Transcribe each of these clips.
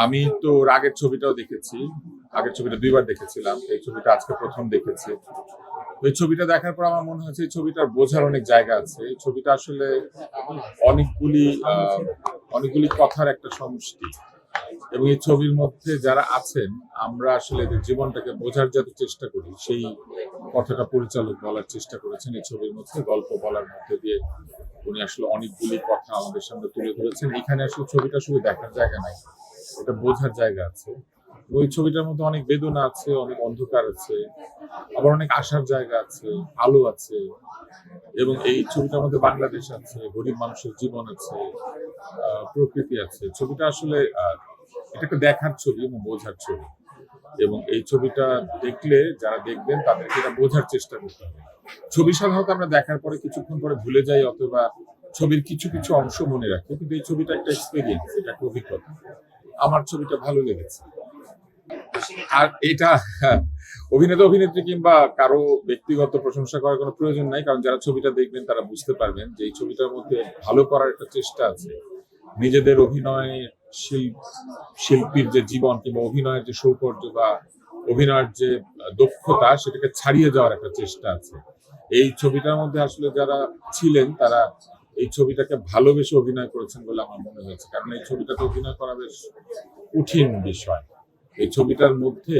আমি তো ওর আগের ছবিটাও দেখেছি। আগের ছবিটা ২ বার দেখেছিলাম। এই ছবিটা আজকে ১ম দেখেছি। এই ছবিটা দেখার পর আমার মনে হয়েছে এই ছবিটার বোঝার অনেক জায়গা আছে। এই ছবিটা আসলে অনেকগুলি আ অনেকগুলি কথার একটা সমষ্টি। এবং এই ছবির মধ্যে যারা আছেন, আমরা আসলে এদের জীবনটাকে বোঝার যাতে চেষ্টা করি, সেই কথাটা পরিচালক বলার চেষ্টা করেছেন এই ছবির মধ্যে। গল্প বলার মধ্যে দিয়ে উনি আসলে অনেকগুলি কথা আমাদের সামনে তুলে ধরেছেন। এখানে আসলে ছবিটা শুধু দেখার জায়গা নাই, এটা বোঝার জায়গা আছে। ওই ছবিটার মধ্যে অনেক বেদনা আছে, অনেক অন্ধকার আছে, আবার অনেক আশার জায়গা আছে, আলো আছে। এবং এই ছবিটার মধ্যে বাংলাদেশ আছে, গরিব মানুষের জীবন আছে, প্রকৃতি আছে। ছবিটা আসলে এটা একটা দেখার ছবি এবং বোঝার ছবি। এবং এই ছবিটা দেখলে যারা দেখবেন তাদেরকে এটা বোঝার চেষ্টা করতে হবে। ছবি সাধারণত আমরা দেখার পরে কিছুক্ষণ পরে ভুলে যাই অথবা ছবির কিছু, কিছু অংশ মনে রাখি। কিন্তু এই ছবিটা একটা এক্সপেরিয়েন্স, এটা একটা অভিজ্ঞতা। আমার ছবিটা ভালো লেগেছে। আর এটা হ্যাঁ, অভিনেতা অভিনেত্রী কিংবা কারো ব্যক্তিগত প্রশংসা করার কোনো প্রয়োজন নাই। কারণ যারা ছবিটা দেখবেন তারা বুঝতে পারবেন যে এই ছবিটার মধ্যে ভালো করার একটা চেষ্টা আছে। নিজেদের অভিনয়ের শিল্পীর যে জীবন কিংবা অভিনয়ের যে সৌকর্য বা অভিনয়ের যে দক্ষতা সেটাকে ছাড়িয়ে যাওয়ার একটা চেষ্টা আছে। এই ছবিটার মধ্যে আসলে যারা ছিলেন তারা এই ছবিটাকে ভালোবেসে অভিনয় করেছেন বলে আমার মনে হয়েছে। কারণ এই ছবিটাতে অভিনয় করা বেশ কঠিন বিষয়। এই ছবিটার মধ্যে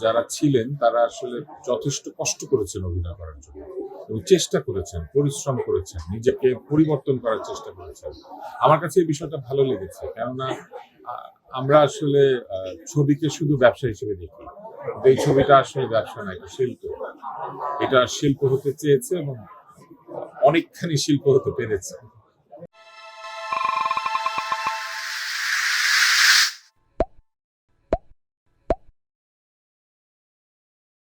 যারা ছিলেন তারা আসলে যথেষ্ট কষ্ট করেছেন অভিনয় করার জন্য এবং চেষ্টা করেছেন, পরিশ্রম করেছেন, নিজেকে পরিবর্তন করার চেষ্টা করেছেন। আমার কাছে এই বিষয়টা ভালো লেগেছে, কেননা আমরা আসলে ছবিকে শুধু ব্যবসা হিসেবে দেখি, কিন্তু এই ছবিটা আসলে ব্যবসা না, এটা শিল্প। এটা শিল্প হতে চেয়েছে এবং অনেকখানি শিল্প হতে পেরেছে।